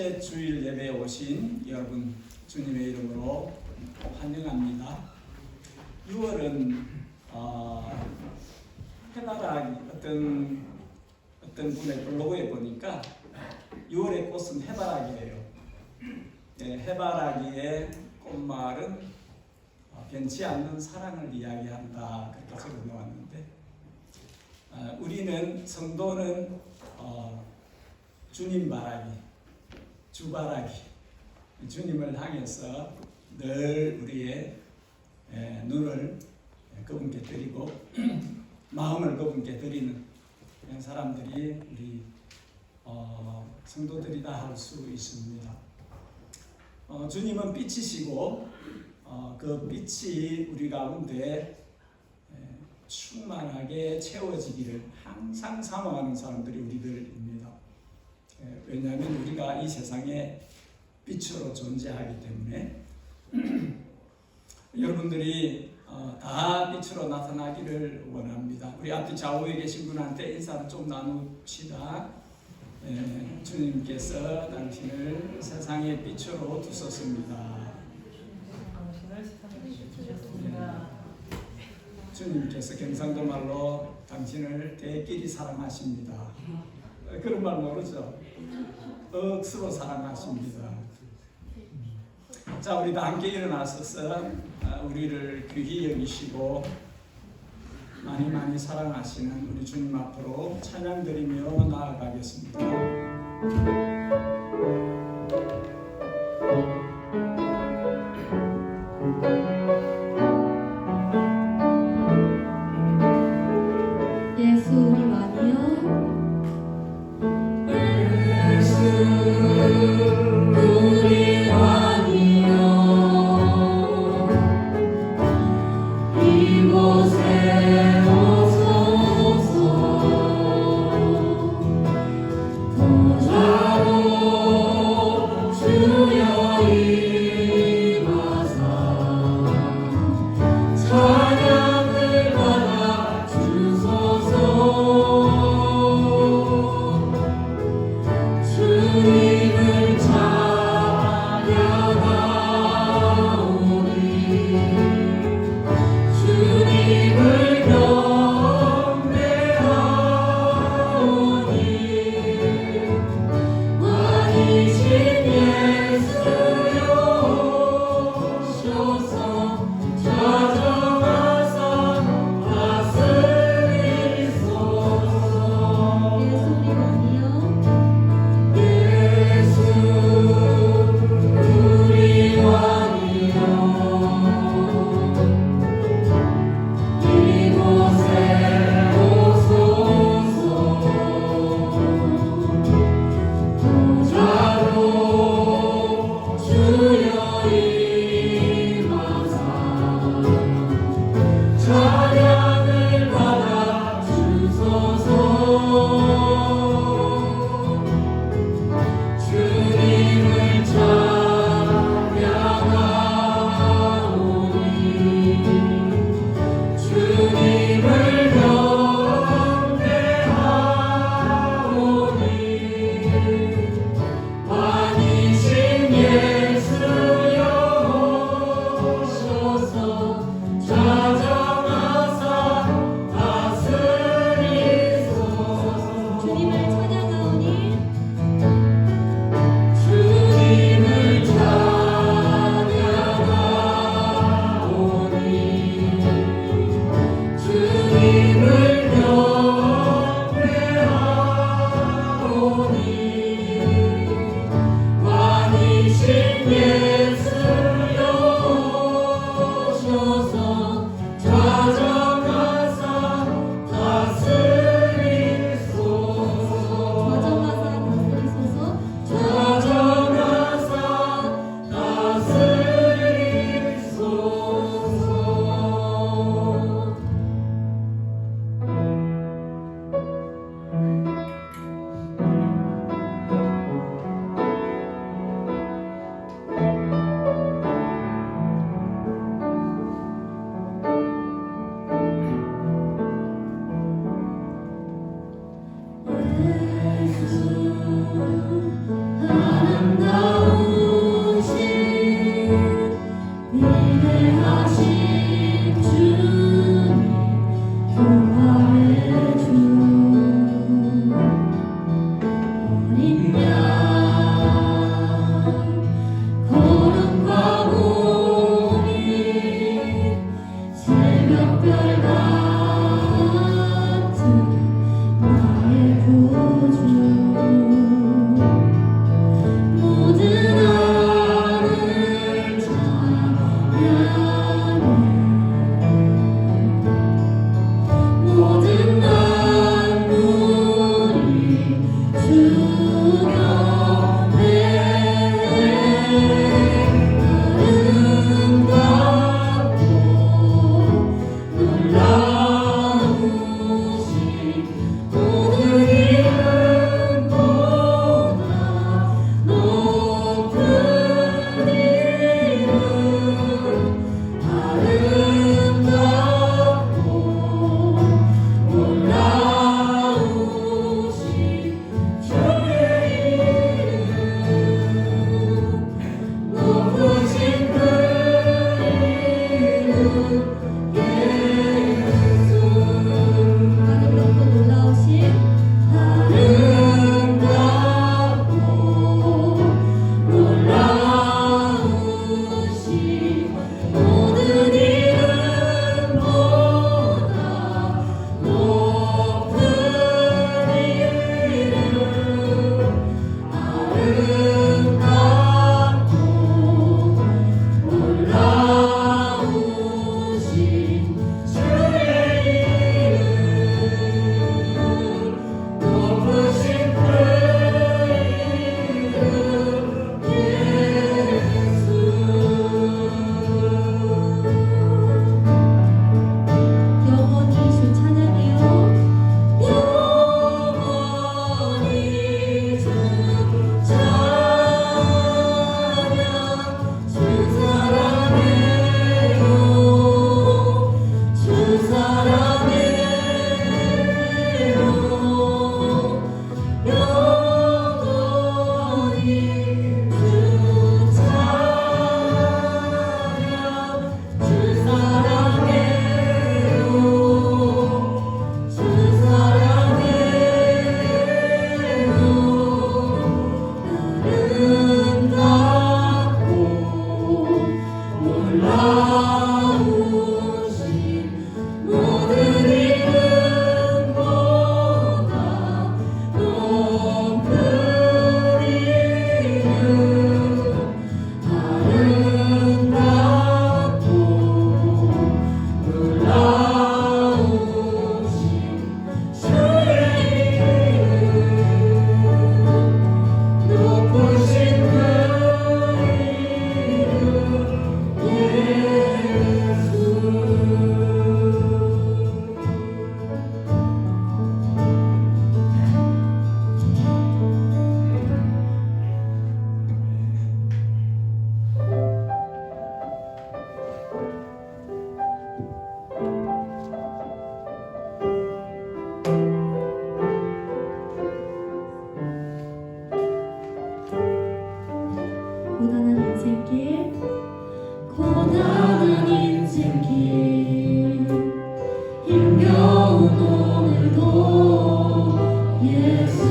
주일 예배에 오신 여러분 주님의 이름으로 환영합니다. 6월은 해바라기 어떤 분의 블로그에 보니까 6월의 꽃은 해바라기예요. 해바라기의 꽃말은 변치 않는 사랑을 이야기한다, 그렇게 적어 놓았는데, 우리는 성도는 주님 바라기, 주바라기, 주님을 향해서 늘 우리의 눈을 그분께 드리고 마음을 그분께 드리는 그런 사람들이 우리 성도들이다 할 수 있습니다. 주님은 빛이시고 그 빛이 우리 가운데 충만하게 채워지기를 항상 사모하는 사람들이 우리들입니다. 왜냐하면 우리가 이 세상에 빛으로 존재하기 때문에 여러분들이 다 빛으로 나타나기를 원합니다. 우리 앞뒤 좌우에 계신 분한테 인사를 좀 나눕시다. 주님께서 당신을 세상의 빛으로 두셨습니다. 주님께서 경상도 말로 당신을 대끼리 사랑하십니다. 그런 말 모르죠? 억수로 사랑하십니다. 자, 우리 다 함께 일어나셔서 우리를 귀히 여기시고 많이 사랑하시는 우리 주님 앞으로 찬양 드리며 나아가겠습니다. 예수 우리 많이요. 우리 왕이여 이곳에 오소서 보좌로 주여 임하사 찬양을 받아 주소서 주님을 찬양하오니 주님을 경배하오니 왕이신 예수여 오셔서 좌정하사 다스리소서. 예수 우리 많이요. 우리 왕이여 이곳에 오소서 보좌로 주여 임하사 찬양을 받아 주소서. 주님을 찬양하오니 주님을 경배하오니 왕이신 예수여 오셔서 좌정하사 다스리소서. 주님을 찬양하오니 주님을 찬양하오니 주님을 경배하오니 왕이신 예수여 오셔서 좌정하사 다스리소서. 좌정하사 다스리소서. 좌정하사 다스리소서. 고단한 인생길 고단한 인생길 힘겨운 오늘도 예수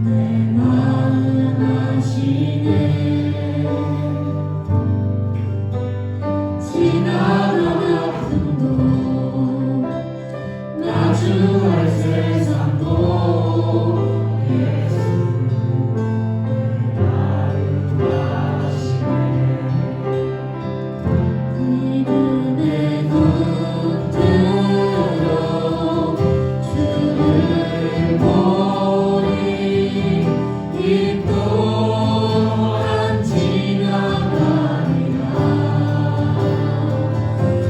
내 마음 아시네 지나간 아픔도 마주할 세상도 예수 믿음의 눈 들어 주를 보리 이 또한 지나가리라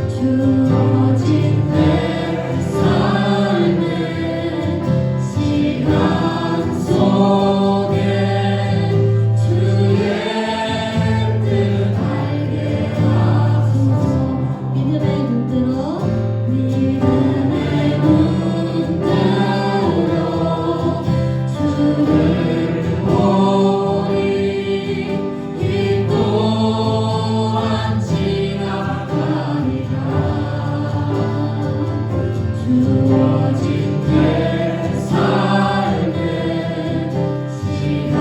주어진 내 삶의 시간 속에 주의 뜻 알게 하소서 믿음의 눈 들어 믿음의 눈 들어 주를 보리 이 또한 지나가리라 주어진 내 삶의 시간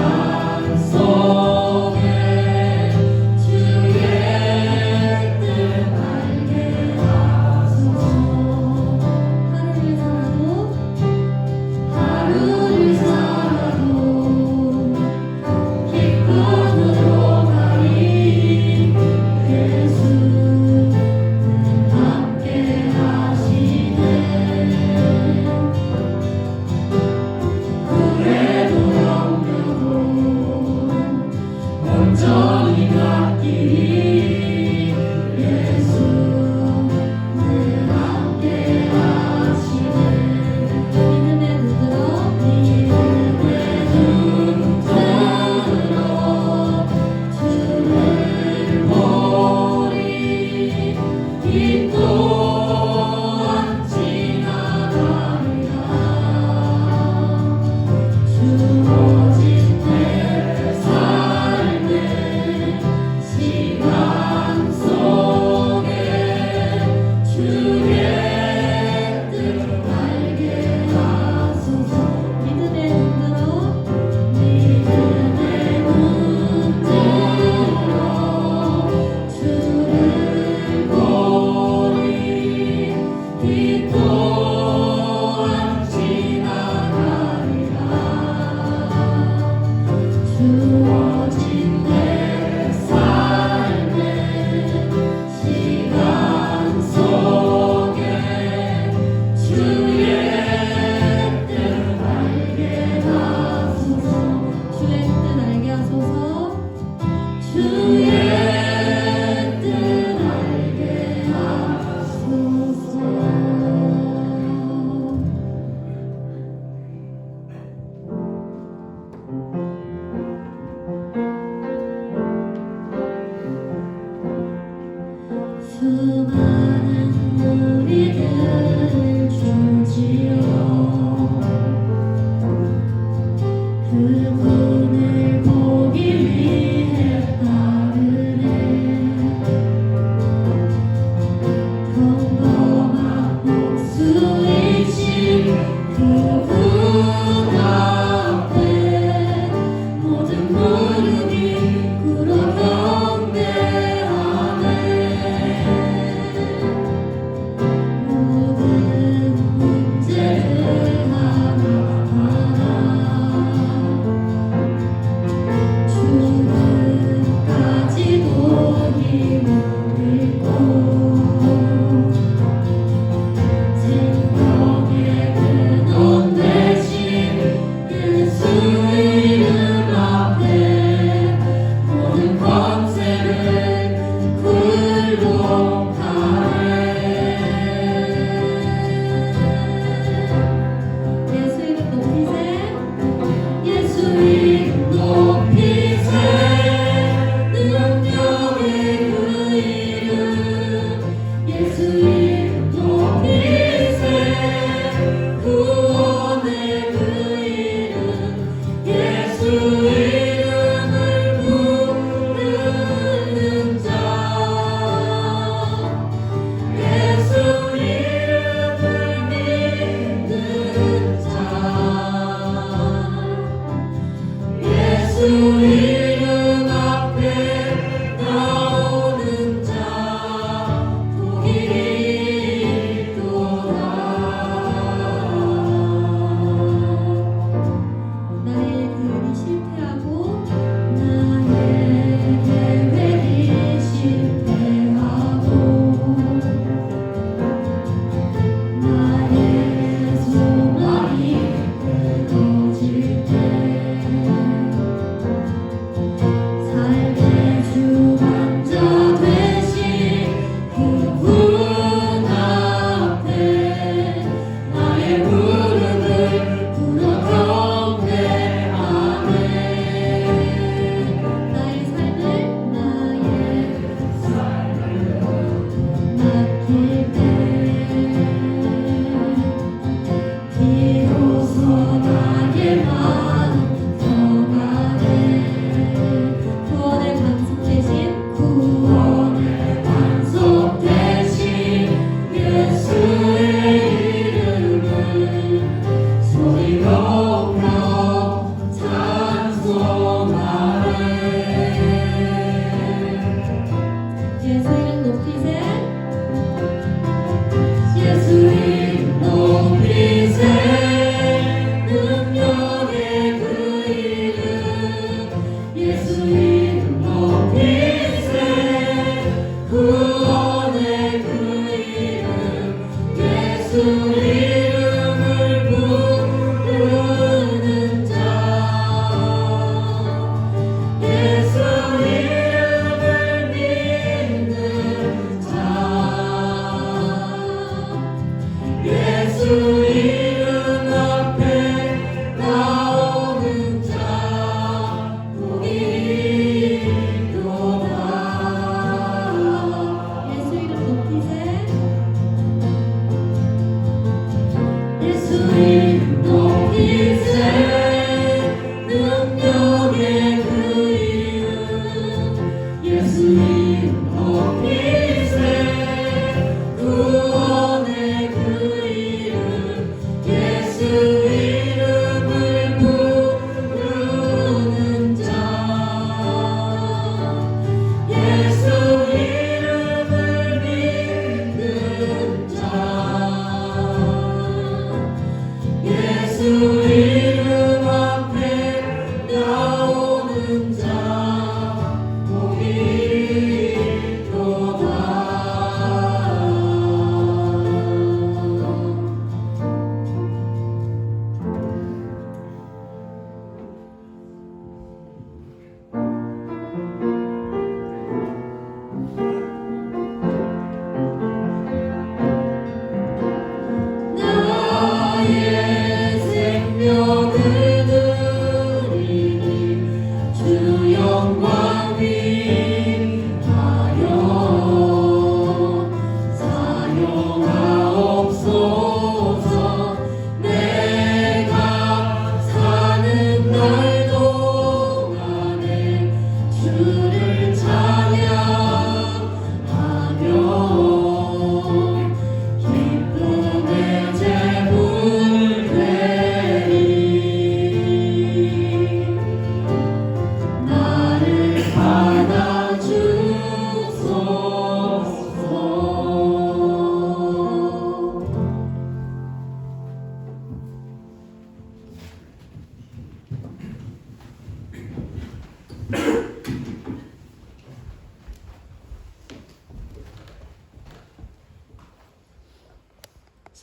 속에 주의 뜻 알게 하소서 하루를 살아도 기쁨으로 가리 예수 함께 하시네 그래도 영려도 온전히 맡기리 예수 늘 함께 하시네 믿음의 눈 들어 믿음의 눈 들어 주를 보리 이 또한 지나가리라 주어진 내 삶의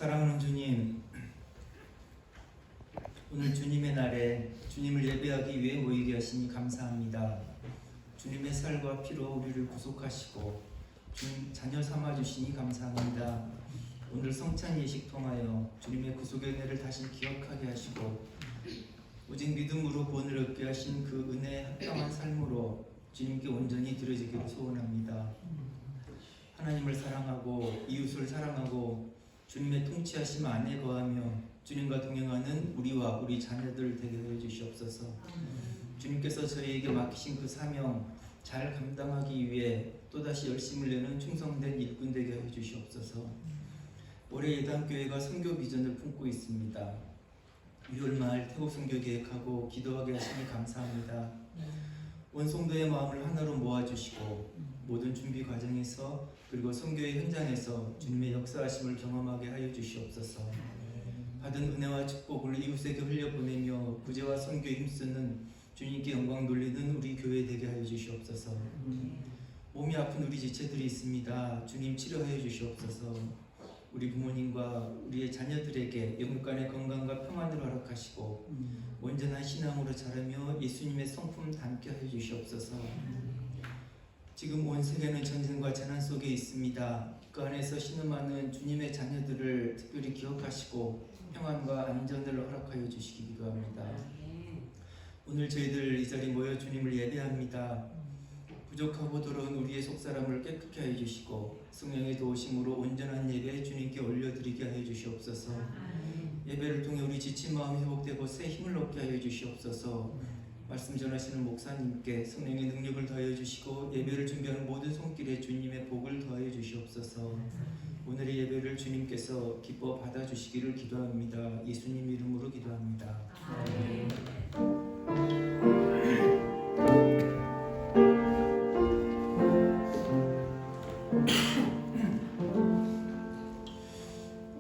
사랑하는 주님, 오늘 주님의 날에 주님을 예배하기 위해 모이게 하시니 감사합니다. 주님의 살과 피로 우리를 구속하시고 주님 자녀 삼아주시니 감사합니다. 오늘 성찬 예식 통하여 주님의 구속의 은혜를 다시 기억하게 하시고 오직 믿음으로 구원을 얻게 하신 그 은혜에 합당한 삶으로 주님께 온전히 드려지기를 소원합니다. 하나님을 사랑하고 이웃을 사랑하고 주님의 통치하심 안에 거하며 주님과 동행하는 우리와 우리 자녀들 되게 해 주시옵소서. 주님께서 저희에게 맡기신 그 사명 잘 감당하기 위해 또다시 열심을 내는 충성된 일꾼 되게 해 주시옵소서. 올해 예단교회가 선교 비전을 품고 있습니다. 6월 말 태국 선교 계획하고 기도하게 하시니 감사합니다. 온 성도의 마음을 하나로 모아주시고 모든 준비 과정에서 그리고 선교의 현장에서 주님의 역사하심을 경험하게 하여 주시옵소서. 받은 은혜와 축복을 이웃에게 흘려보내며 구제와 선교에 힘쓰는 주님께 영광 돌리는 우리 교회 되게 하여 주시옵소서. 몸이 아픈 우리 지체들이 있습니다. 주님 치료하여 주시옵소서. 우리 부모님과 우리의 자녀들에게 영육간의 건강과 평안을 허락하시고 온전한 신앙으로 자라며 예수님의 성품 담게 하여 주시옵소서. 지금 온 세계는 전쟁과 재난 속에 있습니다. 그 안에서 신음하는 주님의 자녀들을 특별히 기억하시고 평안과 안전을 허락하여 주시기 기도합니다. 오늘 저희들 이 자리에 모여 주님을 예배합니다. 부족하고 더러운 우리의 속사람을 깨끗게 하여 주시고 성령의 도우심으로 온전한 예배 주님께 올려드리게 하여 주시옵소서. 예배를 통해 우리 지친 마음이 회복되고 새 힘을 얻게 하여 주시옵소서. 말씀 전하시는 목사님께 성령의 능력을 더하여 주시고 예배를 준비하는 모든 손길에 주님의 복을 더하여 주시옵소서. 오늘의 예배를 주님께서 기뻐 받아주시기를 기도합니다. 예수님 이름으로 기도합니다.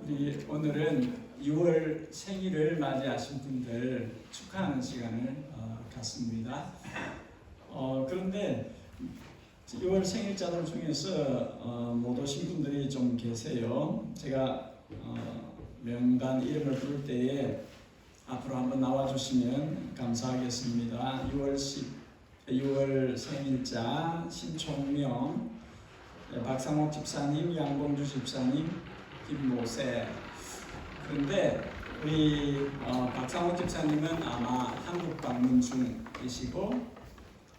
우리 오늘은 6월 생일을 맞이하신 분들 축하하는 시간을 갖습니다. 그런데 6월 생일자들 중에서 못 오신 분들이 좀 계세요. 제가 명단 이름을 부를 때에 앞으로 한번 나와주시면 감사하겠습니다. 6월 생일자 신총명, 박상옥 집사님, 양봉주 집사님, 김모세. 그런데 우리 박상옥 집사님은 아마 한국 방문 중이시고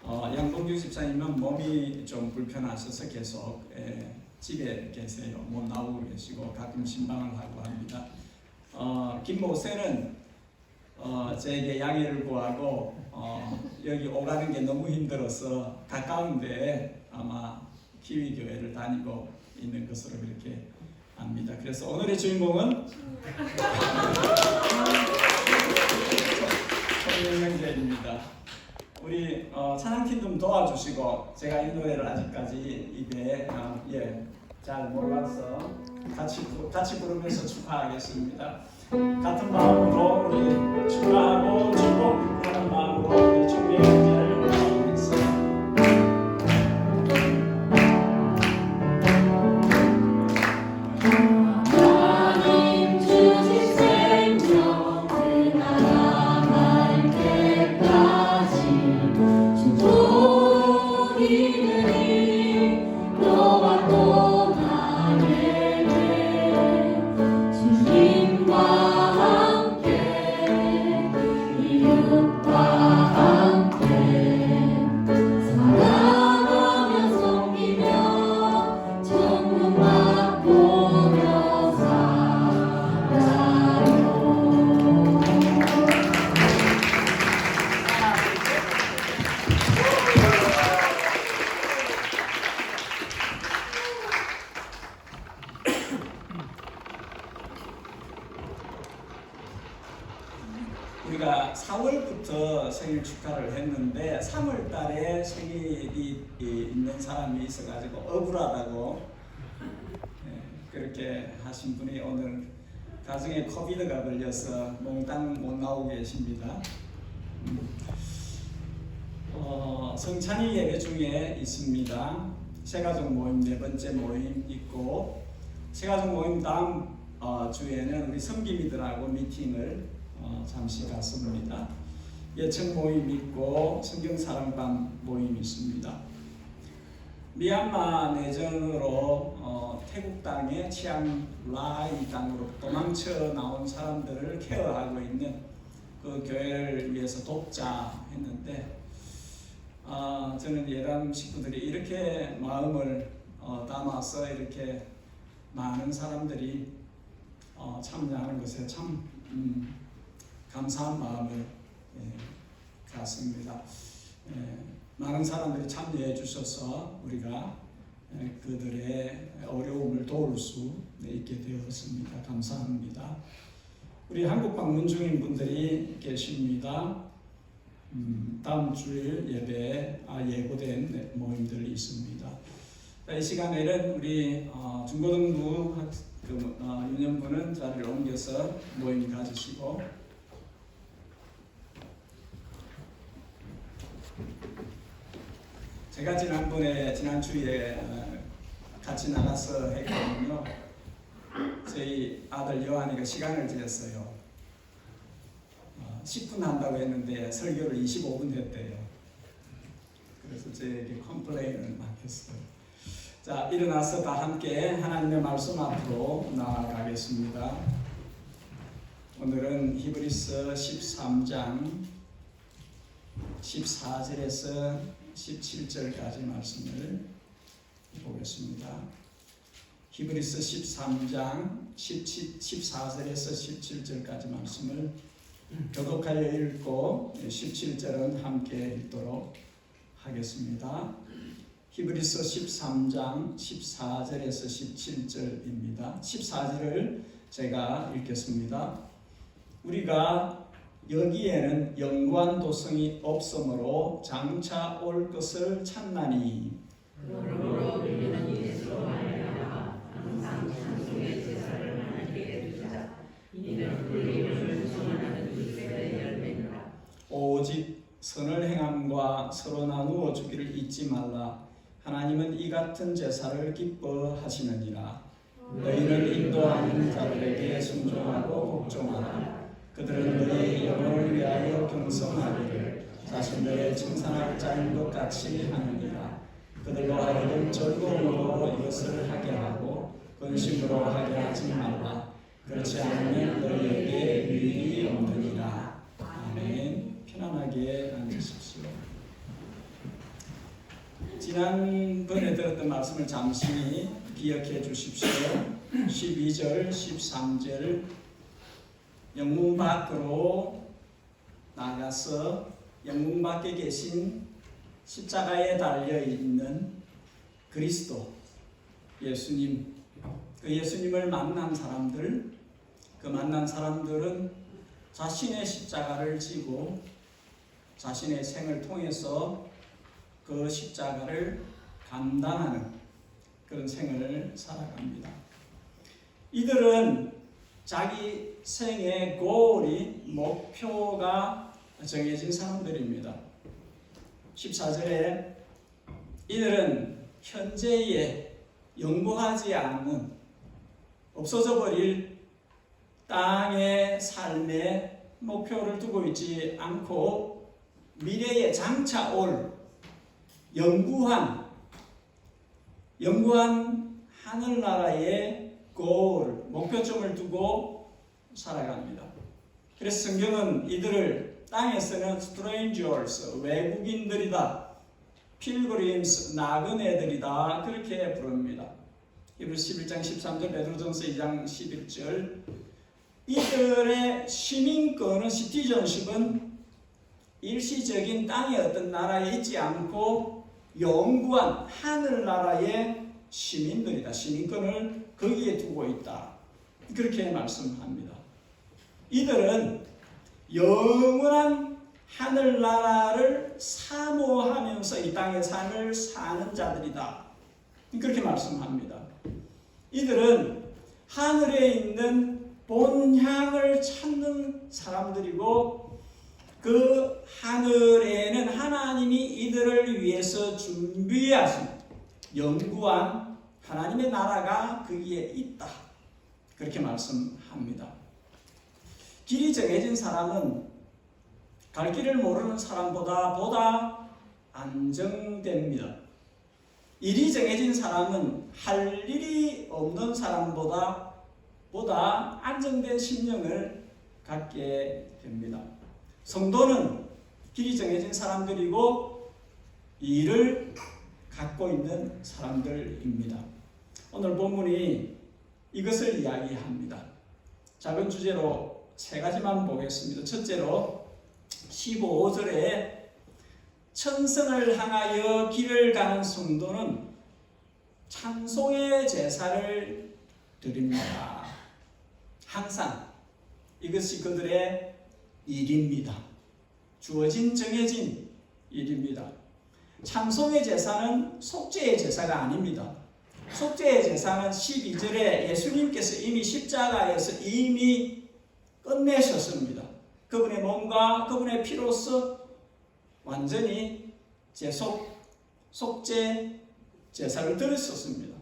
양봉주 집사님은 몸이 좀 불편하셔서 계속 집에 계세요. 못 나오고 계시고 가끔 신방을 하고 합니다. 김모세는 제게 양해를 구하고 여기 오가는 게 너무 힘들어서 가까운데 아마 키위교회를 다니고 있는 것으로 그렇게 압니다. 그래서 오늘의 주인공은 총명명제입니다. 우리 찬양팀 좀 도와주시고 제가 이 노래를 아직까지 입에 잘 몰라서 같이 부르면서 축하하겠습니다. 같은 마음으로 우리 축하하고 축복하는 마음으로 우리 총명명제를 하겠습니다. 우리가 4월부터 생일 축하를 했는데 3월 달에 생일이 있는 사람이 있어가지고 억울하다고 그렇게 하신 분이 오늘 가정에 코비드가 걸려서 몽땅 못 나오고 계십니다. 성찬이 예배 중에 있습니다. 새가족 모임 4번째 모임 있고 새가족 모임 다음 주에는 우리 섬김이들하고 미팅을 잠시 갔습니다. 예청 모임 있고 성경사랑방 모임 있습니다. 미얀마 내전으로 태국 땅에 치앙라이 땅으로 도망쳐 나온 사람들을 케어하고 있는 그 교회를 위해서 돕자 했는데 저는 예람 식구들이 이렇게 마음을 담아서 이렇게 많은 사람들이 참여하는 것에 참 감사한 마음을 갖습니다. 많은 사람들이 참여해 주셔서 우리가 그들의 어려움을 도울 수 있게 되었습니다. 감사합니다. 우리 한국 방문 중인 분들이 계십니다. 다음 주일 예배에 예고된 모임들이 있습니다. 이 시간에는 우리 중고등부 유년부는 자리를 옮겨서 모임 가지시고 제가 지난주에 같이 나가서 했거든요. 저희 아들 여한이가 시간을 재었어요. 10분 한다고 했는데 설교를 25분 했대요. 그래서 저에게 컴플레인을 막 했어요. 자, 일어나서 다 함께 하나님의 말씀 앞으로 나아가겠습니다. 오늘은 히브리서 13장 14절에서 17절까지 말씀을 보겠습니다. 히브리서 13장 14절에서 17절까지 말씀을 교독하여 읽고 17절은 함께 읽도록 하겠습니다. 히브리서 13장 14절에서 17절입니다. 14절을 제가 읽겠습니다. 우리가 여기에는 영구한 도성이 없으므로 장차 올 것을 찾나니 그러므로 우리는 예수로 말미암아 항상 찬송의 제사를 하나님께 드리자. 이는 불림을 전하는 이스라엘의 열매니라. 오직 선을 행함과 서로 나누어 주기를 잊지 말라. 하나님은 이 같은 제사를 기뻐하시느니라. 너희는 인도하는 자들에게 순종하고 복종하라. 그들은 너희 영혼을 위하여 경성하기를 자신들의 칭찬할 자인 것 같이 하느니라. 그들로 하여금 즐거움으로 이것을 하게 하고 근심으로 하게 하지 말라. 그렇지 않으면 너희에게 유익이 없느니라. 아멘. 편안하게 앉으십시오. 지난번에 들었던 말씀을 잠시 기억해 주십시오. 12절, 13절 영문 밖으로 나가서 영문 밖에 계신 십자가에 달려 있는 그리스도 예수님, 그 예수님을 만난 사람들, 그 만난 사람들은 자신의 십자가를 지고 자신의 생을 통해서 그 십자가를 감당하는 그런 생을 살아갑니다. 이들은 자기 생의 고울이 목표가 정해진 사람들입니다. 14절에 이들은 현재에 영구하지 않는 없어져 버릴 땅의 삶에 목표를 두고 있지 않고 미래에 장차 올 영구한 하늘나라의 goal, 목표점을 두고 살아갑니다. 그래서 성경은 이들을 땅에서는 strangers, 외국인들이다, pilgrims, 나그네들이다 그렇게 부릅니다. 히브리서 11장 13절, 베드로전서 2장 11절 이들의 시민권은 citizenship은 일시적인 땅의 어떤 나라에 있지 않고 영구한 하늘나라의 시민들이다. 시민권을 거기에 두고 있다. 그렇게 말씀합니다. 이들은 영원한 하늘나라를 사모하면서 이 땅의 삶을 사는 자들이다. 그렇게 말씀합니다. 이들은 하늘에 있는 본향을 찾는 사람들이고 그 하늘에는 하나님이 이들을 위해서 준비하신 영구한 하나님의 나라가 거기에 있다. 그렇게 말씀합니다. 길이 정해진 사람은 갈 길을 모르는 사람보다 안정됩니다. 일이 정해진 사람은 할 일이 없는 사람보다 안정된 심령을 갖게 됩니다. 성도는 길이 정해진 사람들이고 일을 갖고 있는 사람들입니다. 오늘 본문이 이것을 이야기합니다. 작은 주제로 세 가지만 보겠습니다. 첫째로 15절에 천성을 향하여 길을 가는 성도는 찬송의 제사를 드립니다. 항상 이것이 그들의 일입니다. 주어진 정해진 일입니다. 찬송의 제사는 속죄의 제사가 아닙니다. 속죄의 제사는 12절에 예수님께서 이미 십자가에서 이미 끝내셨습니다. 그분의 몸과 그분의 피로써 완전히 속죄 제사를 드렸었습니다.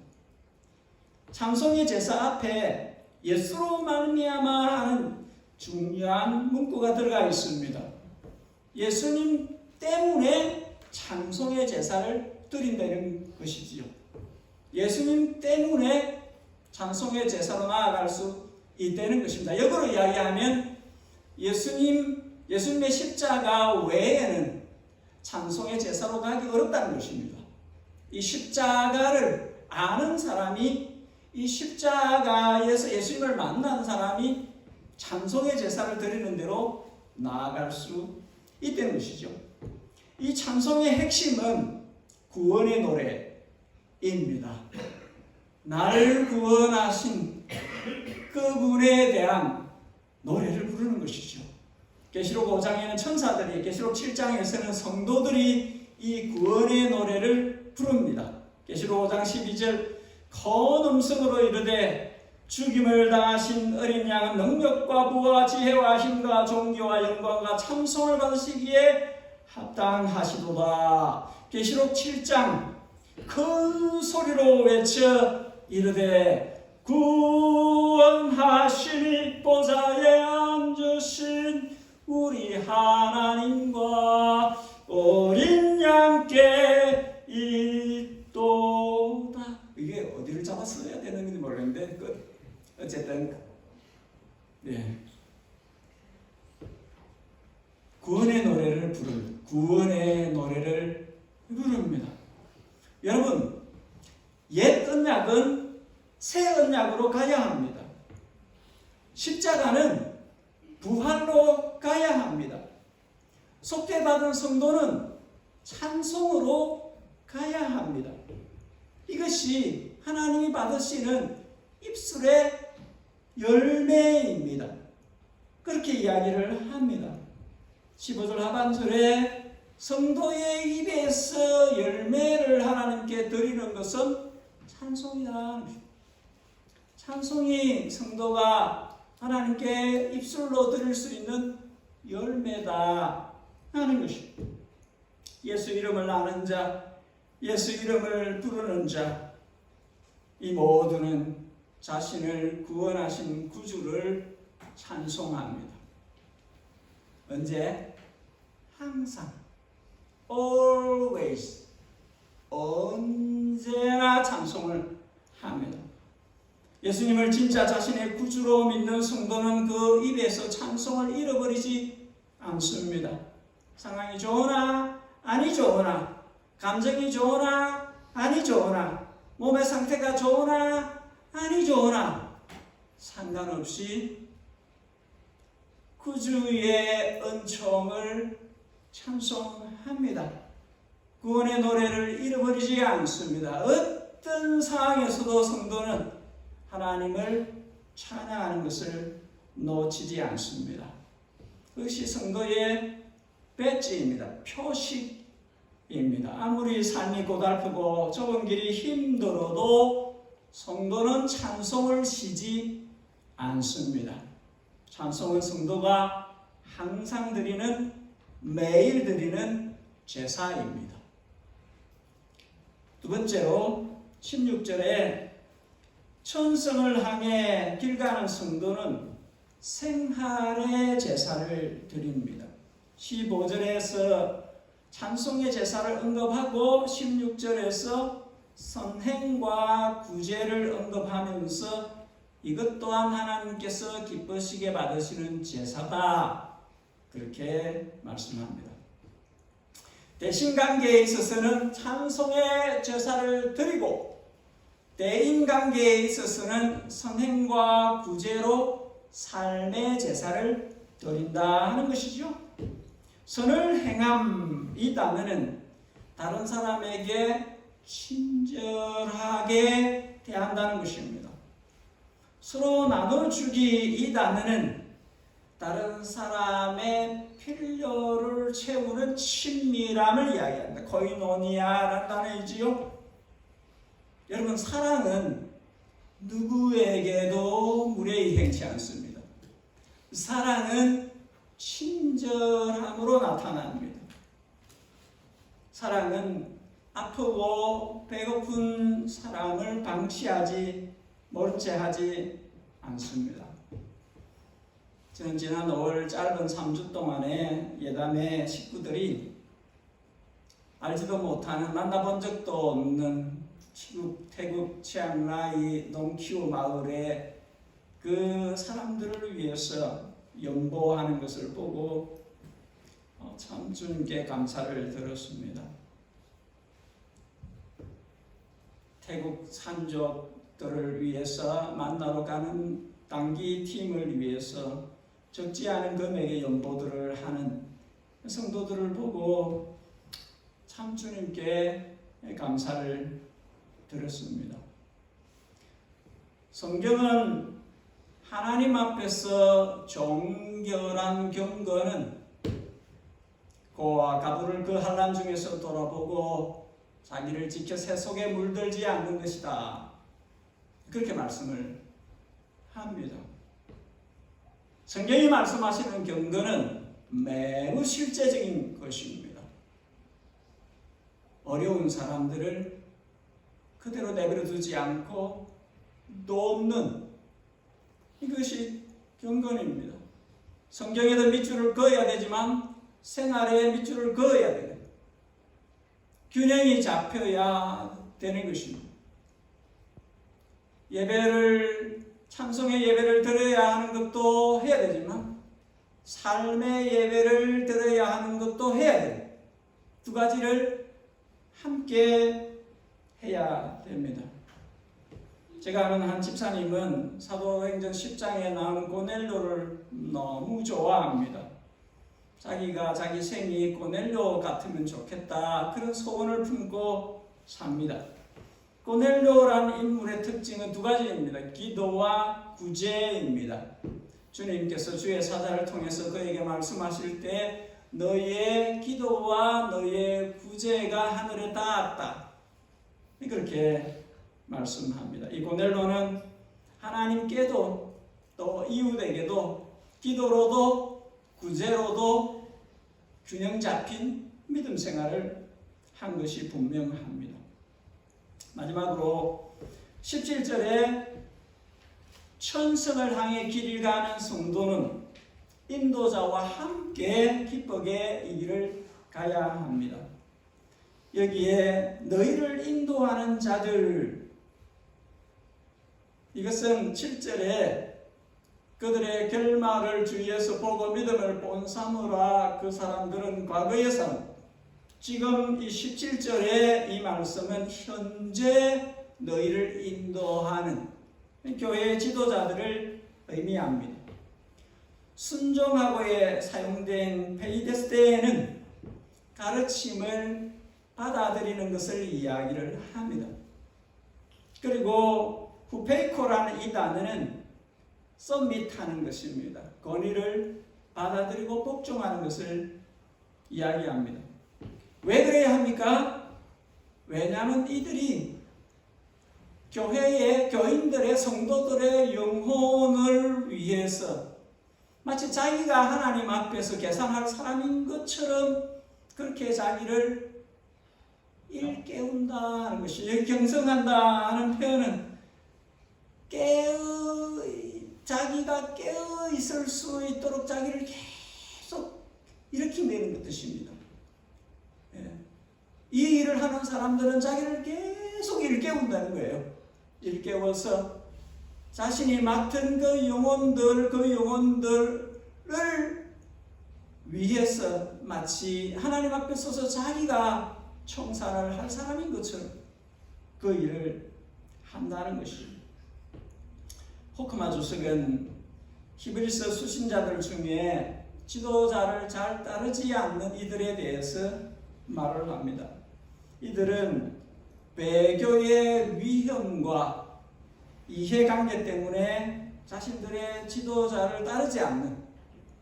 찬송의 제사 앞에 예수로 말미암아 하는 중요한 문구가 들어가 있습니다. 예수님 때문에 찬송의 제사를 드린다는 것이지요. 예수님 때문에 찬송의 제사로 나아갈 수 있다는 것입니다. 역으로 이야기하면 예수님의 십자가 외에는 찬송의 제사로 가기 어렵다는 것입니다. 이 십자가를 아는 사람이, 이 십자가에서 예수님을 만난 사람이 찬송의 제사를 드리는 대로 나아갈 수 있다는 것이죠. 이 찬송의 핵심은 구원의 노래입니다. 나를 구원하신 그분에 대한 노래를 부르는 것이죠. 계시록 5장에는 천사들이, 계시록 7장에서는 성도들이 이 구원의 노래를 부릅니다. 계시록 5장 12절 큰 음성으로 이르되 죽임을 당하신 어린 양은 능력과 부와 지혜와 힘과 존귀와 영광과 찬송을 받으시기에 합당하시도다. 계시록 7장 큰 소리로 외쳐 이르되 구원하시니 보좌에 앉으신 우리 하나님과 어린 양께 있도다. 이게 어디를 잡았어야 되는지 모르겠는데 어쨌든 구원의 노래를 부릅니다. 여러분, 옛 언약은 새 언약으로 가야 합니다. 십자가는 부활로 가야 합니다. 속죄받은 성도는 찬송으로 가야 합니다. 이것이 하나님이 받으시는 입술의 열매입니다. 그렇게 이야기를 합니다. 15절 하반절에 성도의 입에서 열매를 하나님께 드리는 것은 찬송이다. 찬송이 성도가 하나님께 입술로 드릴 수 있는 열매다 하는 것입니다. 예수 이름을 아는 자, 예수 이름을 부르는 자, 이 모두는 자신을 구원하신 구주를 찬송합니다. 언제? 항상, always, 언제나 찬송을 합니다. 예수님을 진짜 자신의 구주로 믿는 성도는 그 입에서 찬송을 잃어버리지 않습니다. 상황이 좋으나 아니 좋으나, 감정이 좋으나 아니 좋으나, 몸의 상태가 좋으나 아니 좋으나 상관없이 구주의 은총을 찬송합니다. 구원의 노래를 잃어버리지 않습니다. 어떤 상황에서도 성도는 하나님을 찬양하는 것을 놓치지 않습니다. 그것이 성도의 배지입니다. 표식입니다. 아무리 삶이 고달프고 좁은 길이 힘들어도 성도는 찬송을 쉬지 않습니다. 찬송은 성도가 항상 드리는, 매일 드리는 제사입니다. 두 번째로 16절에 천성을 향해 길 가는 성도는 생활의 제사를 드립니다. 15절에서 찬송의 제사를 언급하고 16절에서 선행과 구제를 언급하면서 이것 또한 하나님께서 기쁘시게 받으시는 제사다, 그렇게 말씀합니다. 대신관계에 있어서는 찬송의 제사를 드리고 대인관계에 있어서는 선행과 구제로 삶의 제사를 드린다 하는 것이죠. 선을 행함, 이 단어는 다른 사람에게 친절하게 대한다는 것입니다. 서로 나눠주기, 이 단어는 다른 사람의 필요를 채우는 친밀함을 이야기합니다. 코이노니아라는 단어이지요. 여러분, 사랑은 누구에게도 무례히 행치 않습니다. 사랑은 친절함으로 나타납니다. 사랑은 아프고 배고픈 사람을 방치하지, 모른 채 하지 않습니다. 저는 지난 5월 짧은 3주 동안에 예담의 식구들이 알지도 못하는, 만나본 적도 없는 태국 치앙라이 농키우 마을의 그 사람들을 위해서 연보하는 것을 보고 참 주님께 감사를 드렸습니다. 태국 산족들을 위해서 만나러 가는 단기 팀을 위해서 적지 않은 금액의 연보들을 하는 성도들을 보고 참 주님께 감사를 드렸습니다. 성경은 하나님 앞에서 정결한 경건은 고와 가부를 그 환난 중에서 돌아보고 자기를 지켜 새 속에 물들지 않는 것이다, 그렇게 말씀을 합니다. 성경이 말씀하시는 경건은 매우 실제적인 것입니다. 어려운 사람들을 그대로 내버려 두지 않고 돕는, 이것이 경건입니다. 성경에도 밑줄을 그어야 되지만 생활에 밑줄을 그어야 돼요. 균형이 잡혀야 되는 것입니다. 찬송의 예배를 드려야 하는 것도 해야 되지만 삶의 예배를 드려야 하는 것도 해야 돼요. 두 가지를 함께 해야 됩니다. 제가 아는 한 집사님은 사도행전 10장에 나오는 고넬료를 너무 좋아합니다. 자기가 자기 생이 고넬료 같으면 좋겠다, 그런 소원을 품고 삽니다. 고넬료라는 인물의 특징은 두 가지입니다. 기도와 구제입니다. 주님께서 주의 사자를 통해서 그에게 말씀하실 때 너희의 기도와 너희의 구제가 하늘에 닿았다, 그렇게 말씀합니다. 이 고넬료는 하나님께도 또 이웃에게도 기도로도 구제로도 균형 잡힌 믿음 생활을 한 것이 분명합니다. 마지막으로 17절에 천성을 향해 길을 가는 성도는 인도자와 함께 기쁘게 이 길을 가야 합니다. 여기에 너희를 인도하는 자들, 이것은 7절에 그들의 결말을 주위에서 보고 믿음을 본사무라, 그 사람들은 과거의 사람, 지금 이 17절의 이 말씀은 현재 너희를 인도하는 교회의 지도자들을 의미합니다. 순종하고에 사용된 페이데스테는 가르침을 받아들이는 것을 이야기를 합니다. 그리고 후페이코라는 이 단어는 서밋하는 것입니다. 권위를 받아들이고 복종하는 것을 이야기합니다. 왜 그래야 합니까? 왜냐하면 이들이 교회의 교인들의 성도들의 영혼을 위해서 마치 자기가 하나님 앞에서 계산할 사람인 것처럼 그렇게 자기를 일깨운다는 것이, 경성한다는 표현은 자기가 깨어 있을 수 있도록 자기를 계속 일으키는 뜻입니다. 예. 이 일을 하는 사람들은 자기를 계속 일깨운다는 거예요. 일깨워서 자신이 맡은 그 영혼들을 위해서 마치 하나님 앞에 서서 자기가 청산을 할 사람인 것처럼 그 일을 한다는 것입니다. 호크마 주석은 히브리서 수신자들 중에 지도자를 잘 따르지 않는 이들에 대해서 말을 합니다. 이들은 배교의 위험과 이해관계 때문에 자신들의 지도자를 따르지 않는,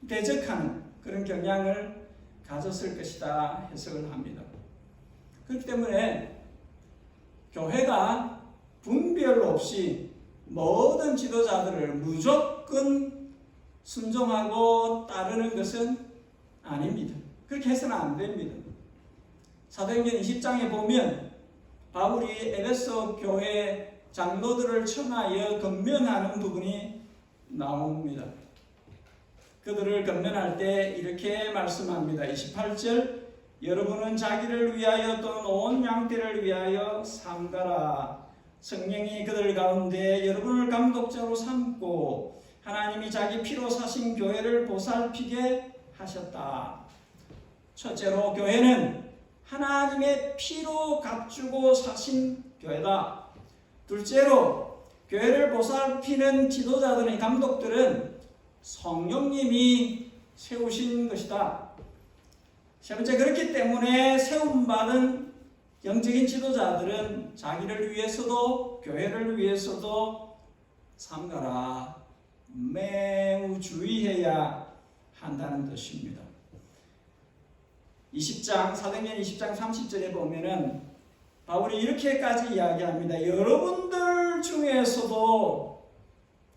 대적하는 그런 경향을 가졌을 것이다 해석을 합니다. 그렇기 때문에 교회가 분별 없이 모든 지도자들을 무조건 순종하고 따르는 것은 아닙니다. 그렇게 해서는 안 됩니다. 사도행전 20장에 보면 바울이 에베소 교회 장로들을 청하여 건면하는 부분이 나옵니다. 그들을 건면할 때 이렇게 말씀합니다. 28절, 여러분은 자기를 위하여 또는 온 양떼를 위하여 삼가라. 성령이 그들 가운데 여러분을 감독자로 삼고 하나님이 자기 피로 사신 교회를 보살피게 하셨다. 첫째로 교회는 하나님의 피로 값주고 사신 교회다. 둘째로 교회를 보살피는 지도자들의 감독들은 성령님이 세우신 것이다. 세 번째, 그렇기 때문에 세움받은 영적인 지도자들은 자기를 위해서도 교회를 위해서도 삼가라, 매우 주의해야 한다는 뜻입니다. 20장, 사도행전 20장 30절에 보면은 바울이 이렇게까지 이야기합니다. 여러분들 중에서도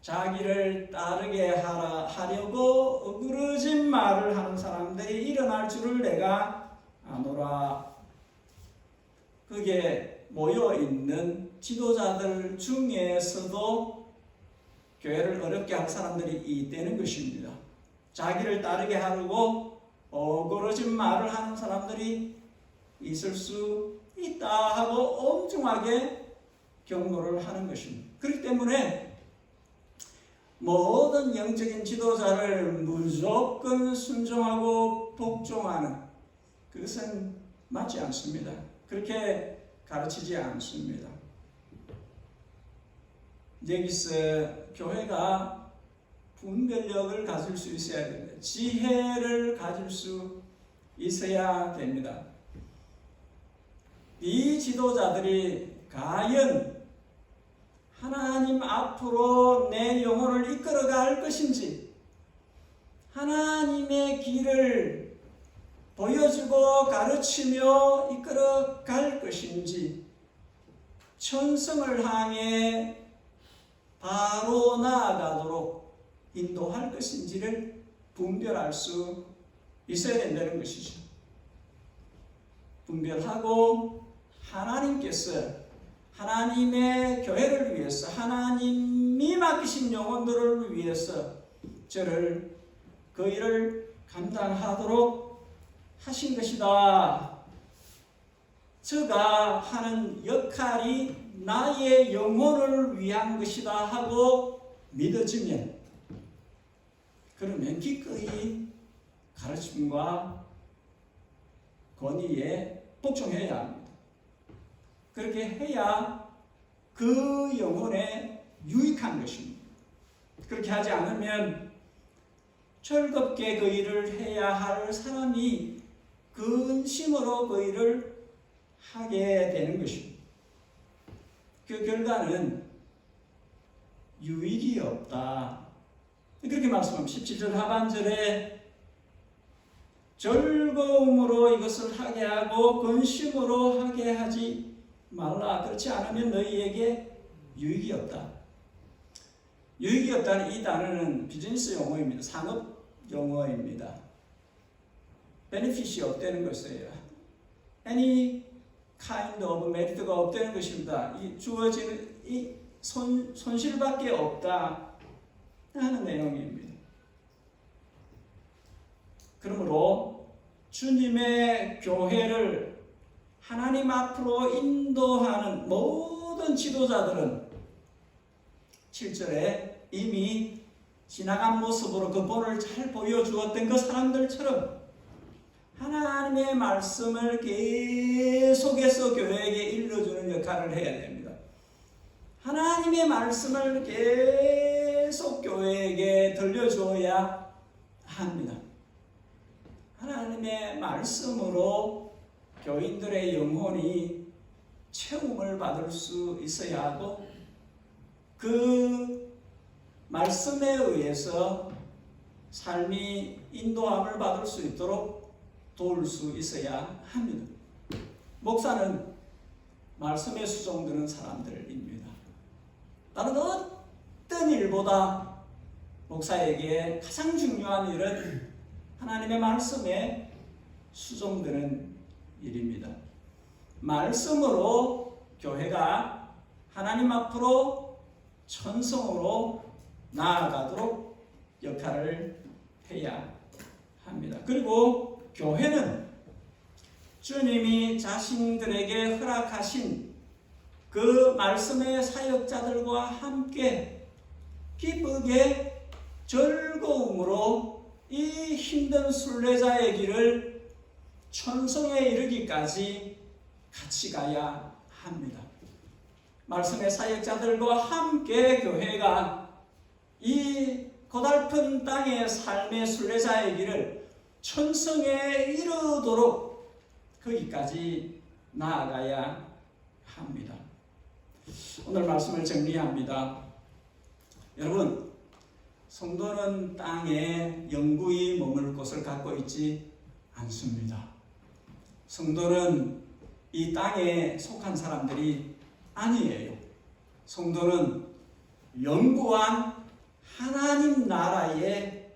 자기를 따르게 하려고 어그러진 말을 하는 사람들이 일어날 줄을 내가 아노라. 그게 모여있는 지도자들 중에서도 교회를 어렵게 할 사람들이 있다는 것입니다. 자기를 따르게 하려고 어그러진 말을 하는 사람들이 있을 수 있다 하고 엄중하게 경고를 하는 것입니다. 그렇기 때문에 모든 영적인 지도자를 무조건 순종하고 복종하는 그것은 맞지 않습니다. 그렇게 가르치지 않습니다. 여기서 교회가 분별력을 가질 수 있어야 됩니다. 지혜를 가질 수 있어야 됩니다. 이 지도자들이 과연 하나님 앞으로 내 영혼을 이끌어갈 것인지, 하나님의 길을 보여주고 가르치며 이끌어갈 것인지, 천성을 향해 바로 나아가도록 인도할 것인지를 분별할 수 있어야 된다는 것이죠. 분별하고 하나님께서 하나님의 교회를 위해서, 하나님이 맡기신 영혼들을 위해서 저를 그 일을 감당하도록 하신 것이다. 저가 하는 역할이 나의 영혼을 위한 것이다 하고 믿어지면, 그러면 기꺼이 가르침과 권위에 복종해야 합니다. 그렇게 해야 그 영혼에 유익한 것입니다. 그렇게 하지 않으면 철겁게 그 일을 해야 할 사람이 근심으로 그 일을 하게 되는 것입니다. 그 결과는 유익이 없다. 그렇게 말씀합니다. 17절 하반절에 즐거움으로 이것을 하게 하고 근심으로 하게 하지 말라. 그렇지 않으면 너희에게 유익이 없다. 유익이 없다는 이 단어는 비즈니스 용어입니다. 산업 용어입니다. 베네핏이 없다는 것이에요. Any kind of merit가 없다는 것입니다. 이 주어지는 이 손실밖에 없다 하는 내용입니다. 그러므로 주님의 교회를 하나님 앞으로 인도하는 모든 지도자들은 7절에 이미 지나간 모습으로 그 본을 잘 보여주었던 그 사람들처럼 하나님의 말씀을 계속해서 교회에게 일러주는 역할을 해야 됩니다. 하나님의 말씀을 계속 교회에게 들려줘야 합니다. 하나님의 말씀으로 교인들의 영혼이 채움을 받을 수 있어야 하고 그 말씀에 의해서 삶이 인도함을 받을 수 있도록 도울 수 있어야 합니다. 목사는 말씀에 수종드는 사람들입니다. 다른 어떤 일보다 목사에게 가장 중요한 일은 하나님의 말씀에 수종드는 일입니다. 말씀으로 교회가 하나님 앞으로 천성으로 나아가도록 역할을 해야 합니다. 그리고 교회는 주님이 자신들에게 허락하신 그 말씀의 사역자들과 함께 기쁘게 즐거움으로 이 힘든 순례자의 길을 천성에 이르기까지 같이 가야 합니다. 말씀의 사역자들과 함께 교회가 이 고달픈 땅의 삶의 순례자의 길을 천성에 이르도록 거기까지 나아가야 합니다. 오늘 말씀을 정리합니다. 여러분, 성도는 땅에 영구히 머물 곳을 갖고 있지 않습니다. 성도는 이 땅에 속한 사람들이 아니에요. 성도는 영구한 하나님 나라에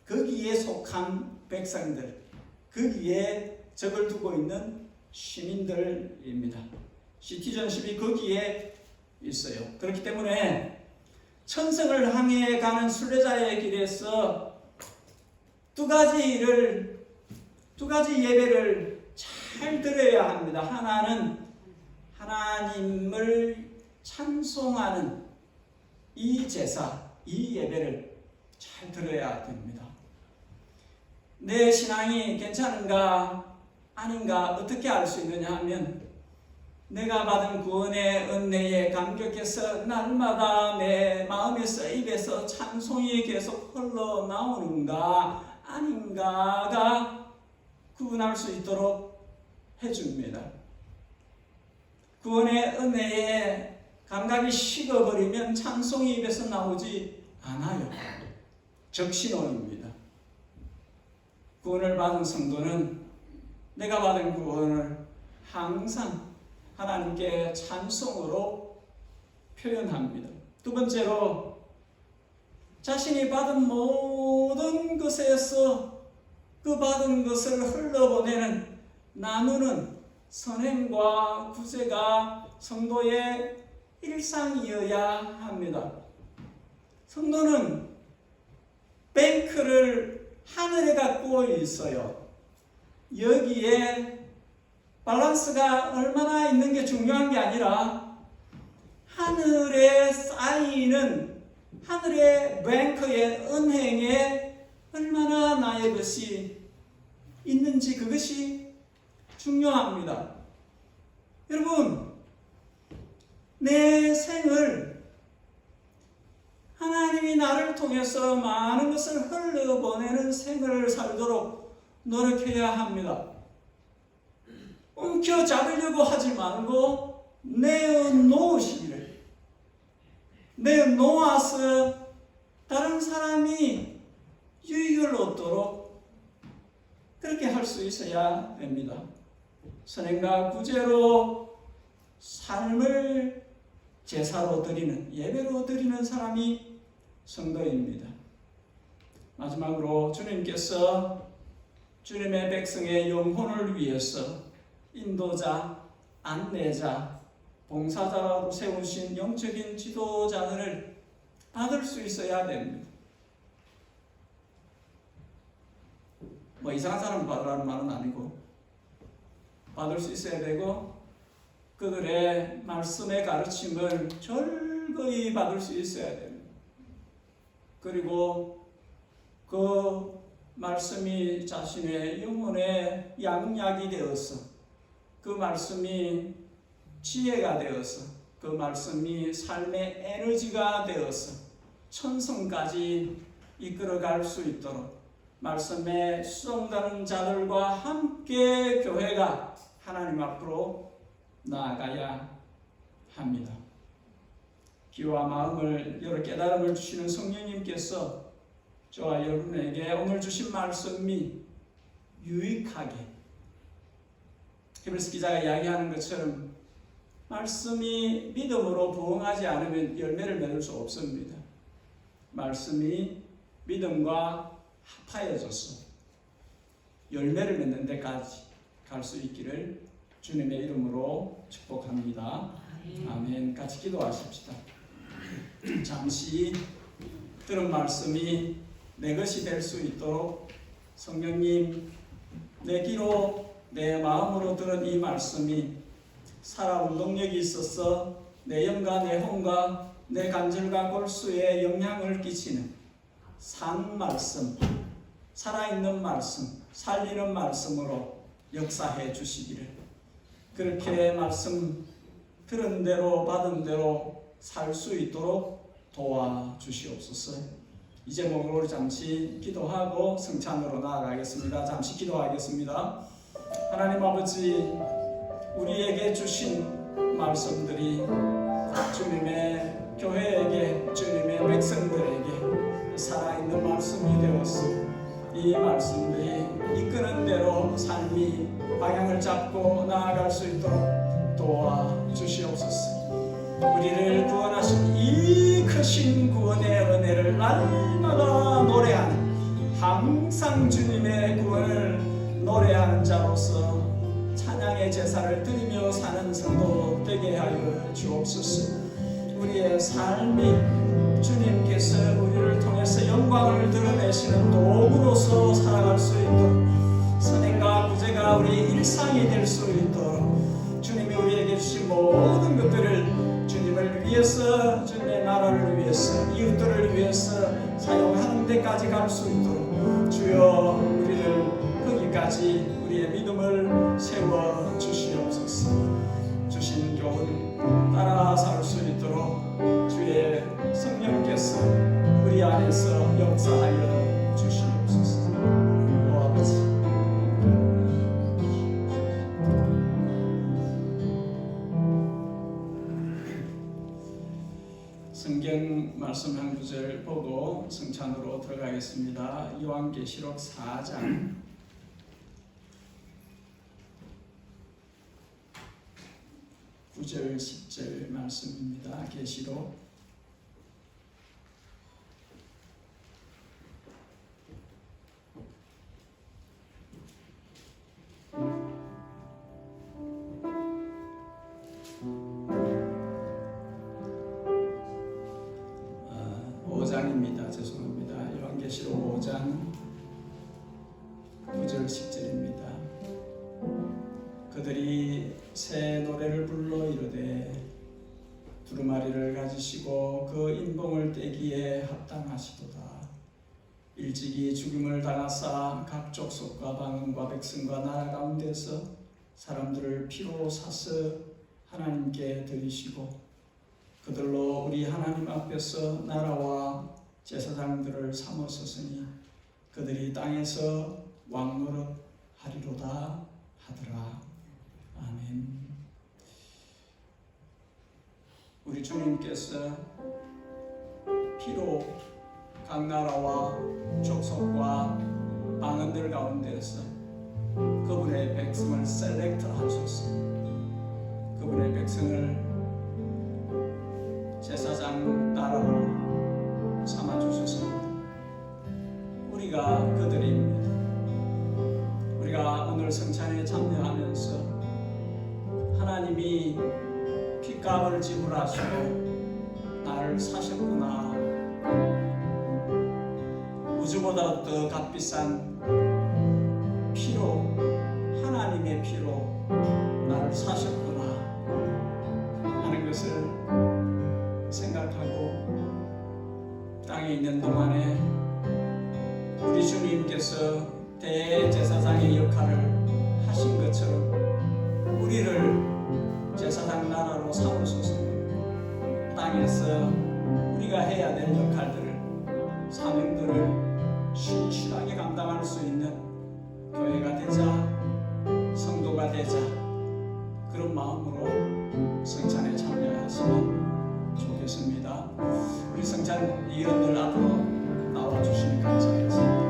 거기에 속한 백성들, 거기에 적을 두고 있는 시민들입니다. 시티즌십이 거기에 있어요. 그렇기 때문에 천성을 향해 가는 순례자의 길에서 두 가지 예배를 잘 드려야 합니다. 하나는 하나님을 찬송하는 이 제사, 이 예배를 잘 드려야 됩니다. 내 신앙이 괜찮은가 아닌가 어떻게 알 수 있느냐 하면 내가 받은 구원의 은혜에 감격해서 날마다 내 마음에서 입에서 찬송이 계속 흘러나오는가 아닌가가 구분할 수 있도록 해줍니다. 구원의 은혜에 감각이 식어버리면 찬송이 입에서 나오지 않아요. 적신호입니다. 구원을 받은 성도는 내가 받은 구원을 항상 하나님께 찬송으로 표현합니다. 두 번째로 자신이 받은 모든 것에서 그 받은 것을 흘러보내는 나누는 선행과 구제가 성도의 일상이어야 합니다. 성도는 뱅크를 하늘에 갖고 있어요. 여기에 밸런스가 얼마나 있는 게 중요한 게 아니라 하늘에 쌓이는 하늘의 뱅크의 은행에 얼마나 나의 것이 있는지 그것이 중요합니다. 여러분, 내 생을 하나님이 나를 통해서 많은 것을 흘려보내는 생을 살도록 노력해야 합니다. 움켜잡으려고 하지 말고 내어놓으시기를, 내어놓아서 다른 사람이 유익을 얻도록 그렇게 할 수 있어야 됩니다. 선행과 구제로 삶을 제사로 드리는, 예배로 드리는 사람이 성도입니다. 마지막으로 주님께서 주님의 백성의 영혼을 위해서 인도자, 안내자, 봉사자로 세우신 영적인 지도자들을 받을 수 있어야 됩니다. 뭐 이상한 사람 받으라는 말은 아니고 받을 수 있어야 되고 그들의 말씀의 가르침을 절거히 받을 수 있어야 됩니다. 그리고 그 말씀이 자신의 영혼의 양약이 되어서 그 말씀이 지혜가 되어서 그 말씀이 삶의 에너지가 되어서 천성까지 이끌어갈 수 있도록 말씀에 수종하는 자들과 함께 교회가 하나님 앞으로 나아가야 합니다. 귀와 마음을 열어 깨달음을 주시는 성령님께서 저와 여러분에게 오늘 주신 말씀이 유익하게, 히브리서 기자가 이야기하는 것처럼 말씀이 믿음으로 부응하지 않으면 열매를 맺을 수 없습니다. 말씀이 믿음과 합하여져서 열매를 맺는 데까지 갈 수 있기를 주님의 이름으로 축복합니다. 아멘. 같이 기도하십시다. 잠시 들은 말씀이 내 것이 될 수 있도록 성령님, 내 귀로 내 마음으로 들은 이 말씀이 살아온 능력이 있어서 내 영과 내 혼과 내 관절과 골수에 영향을 끼치는 산 말씀, 살아있는 말씀, 살리는 말씀으로 역사해 주시기를, 그렇게 말씀 들은 대로 받은 대로 살 수 있도록 도와주시옵소서. 이 제목으로 우리 잠시 기도하고 성찬으로 나아가겠습니다. 잠시 기도하겠습니다. 하나님 아버지, 우리에게 주신 말씀들이 주님의 교회에게, 주님의 백성들에게 살아있는 말씀이 되었어. 이 말씀들이 이끄는 대로 삶이 방향을 잡고 나아갈 수 있도록 도와주시옵소서. 우리를 구원하신 이 크신 구원의 은혜를 날마다 노래하는, 항상 주님의 구원을 노래하는 자로서 찬양의 제사를 드리며 사는 성도 되게 하여 주옵소서. 우리의 삶이 주님께서 우리를 통해서 영광을 드러내시는 도구로서 살아갈 수 있도록, 선행과 구제가 우리의 일상이 될 수 있도록 주님이 우리에게 주신 모든 것들을 주님을 위해서, 주님의 나라를 위해서, 이웃들을 위해서 사용하는 데까지 갈 수 있도록 주여 우리를 거기까지 우리의 믿음을 세워 주시옵소서. 주신 교훈 따라 살 수 있도록 주의 성령께서 우리 안에서 역사하여 주시옵소서. 오 아버지, 성경 말씀 한 구절 보고 성찬으로 들어가겠습니다. 요한계시록 4장 9절 10절 말씀입니다. 계시록 죄송합니다. 요한계시록 5장 9절 10절입니다. 그들이 새 노래를 불러 이르되 두루마리를 가지시고 그 인봉을 떼기에 합당하시도다. 일찍이 죽임을 당하사 각 족속과 방언과 백성과 나라 가운데서 사람들을 피로 사서 하나님께 드리시고 그들로 우리 하나님 앞에서 나라와 제사장들을 삼으셨으니 그들이 땅에서 왕노릇 하리로다 하더라. 아멘. 우리 주님께서 피로 각 나라와 족속과 방언들 가운데서 그분의 백성을 셀렉트 하셨어. 그분의 백성을 제사장 나라로 삼아주셨습니다. 우리가 그들입니다. 우리가 오늘 성찬에 참여하면서 하나님이 피 핏값을 지불하시고 나를 사셨구나. 우주보다 더 값비싼 피로, 하나님의 피로 나를 사셨구나 하는 것을 생각하고 땅에 있는 동안에 우리 주님께서 대제사장의 역할을 하신 것처럼 우리를 제사장 나라로 삼으소서. 땅에서 우리가 해야 될 역할들을, 사명들을 신실하게 감당할 수 있는 교회가 되자, 성도가 되자, 그런 마음으로 성찬에 참여하시면 좋겠습니다. 우리 성찬 위원들 앞으로 나와주시니 감사하겠습니다.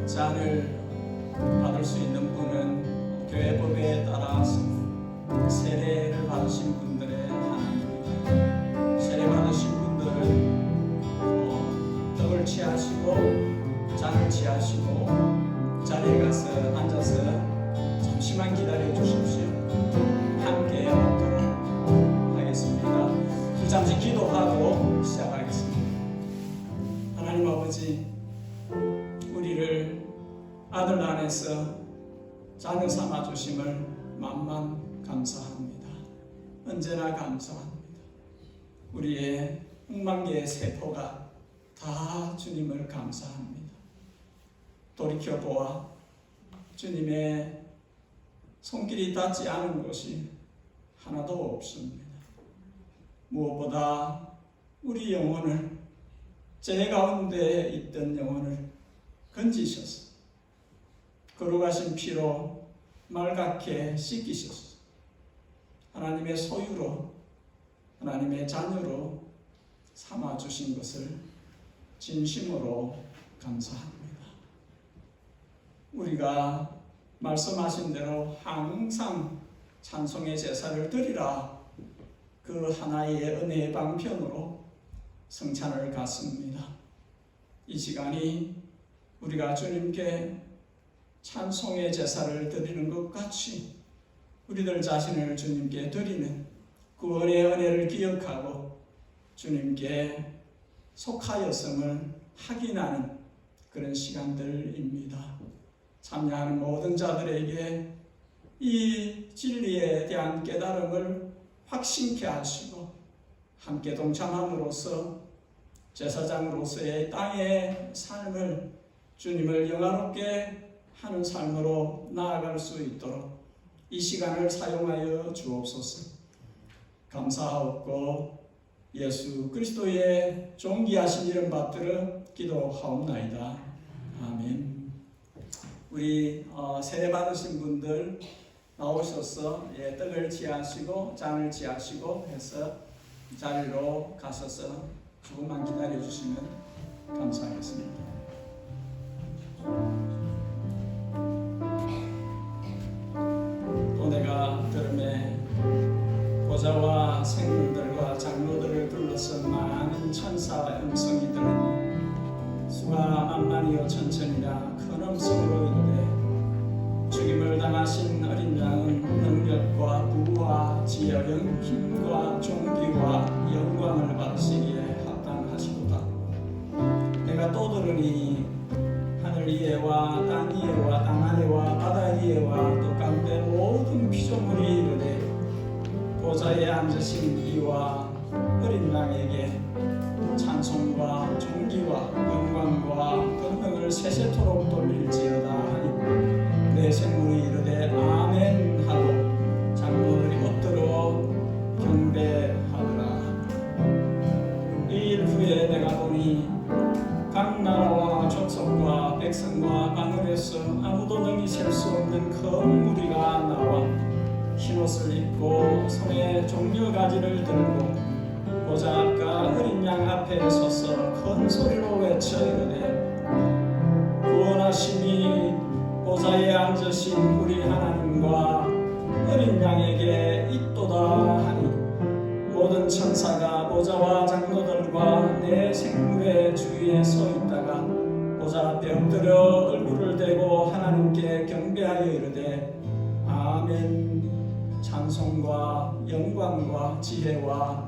잔을 받을 수 있는 분은 교회법에 따라서 세례를 받으신 분들의 하나님입니다. 세례 받으신 분들은 떡을 취하시고 잔을 취하시고 자리에 가서 앉아서 잠시만 기다려 주십시오. 함께 먹도록 하겠습니다. 잠시 기도하고 시작하겠습니다. 하나님 아버지, 우리를 아들 안에서 자녀 삼아 주심을 만만 감사합니다. 언제나 감사합니다. 우리의 흥망계의 세포가 다 주님을 감사합니다. 돌이켜 보아 주님의 손길이 닿지 않은 곳이 하나도 없습니다. 무엇보다 우리 영혼을, 제 가운데 있던 영혼을 건지셔서 거룩하신 피로 맑게 씻기셔서 하나님의 소유로, 하나님의 자녀로 삼아주신 것을 진심으로 감사합니다. 우리가 말씀하신 대로 항상 찬송의 제사를 드리라, 그 하나의 은혜의 방편으로 성찬을 갖습니다. 이 시간이 우리가 주님께 찬송의 제사를 드리는 것 같이 우리들 자신을 주님께 드리는 구원의 은혜를 기억하고 주님께 속하였음을 확인하는 그런 시간들입니다. 참여하는 모든 자들에게 이 진리에 대한 깨달음을 확신케 하시고 함께 동참함으로써 제사장으로서의 땅의 삶을 주님을 영화롭게 하는 삶으로 나아갈 수 있도록 이 시간을 사용하여 주옵소서. 감사하옵고 예수 그리스도의 존귀하신 이름 받들어 기도하옵나이다. 아멘. 우리 세례 받으신 분들 나오셔서 떡을 취하시고 잔을 취하시고 해서 자리로 가셔서 조금만 기다려 주시면 감사하겠습니다. 또 내가 들음에 보좌와 생물들과 장로들을 둘러서 많은 천사 음성이 들으니 수가 만만이요 천천이라 큰 음성으로 이르되 죽임을 당하신 어린 양은 능력과 부와 지혜와 힘과 존귀와 영광을 받으시기에 합당하시도다. 내가 또 들으니 하늘 위에와 땅 위에와 땅 아래와 바다 위에와 또 가운데 모든 피조물이 이르되 보좌에 앉으신 이와 어린 양에게 찬송과 존귀와 영광과 권능을 세세토록 돌릴지어다 하니 내 생물이 이르되 아멘 하고 장로들이 엎드려 경배하더라. 이 일 후에 내가 보니 하나님이 각 나라와 족속과 백성과 바늘에서 아무도 능히 셀 수 없는 큰 무리가 나와 흰옷을 입고 손에 종려가지를 들고 보좌 앞과 어린 양 앞에 서서 큰 소리로 외쳐 이르되 구원하심이 보좌에 앉으신 우리 하나님과 어린 양에게 있도다 하니 모든 천사가 보좌와 장로들과 내 생물의 주위에 서 있다가 보좌 앞에 엎드려 얼굴을 대고 하나님께 경배하여 이르되 아멘. 찬송과 영광과 지혜와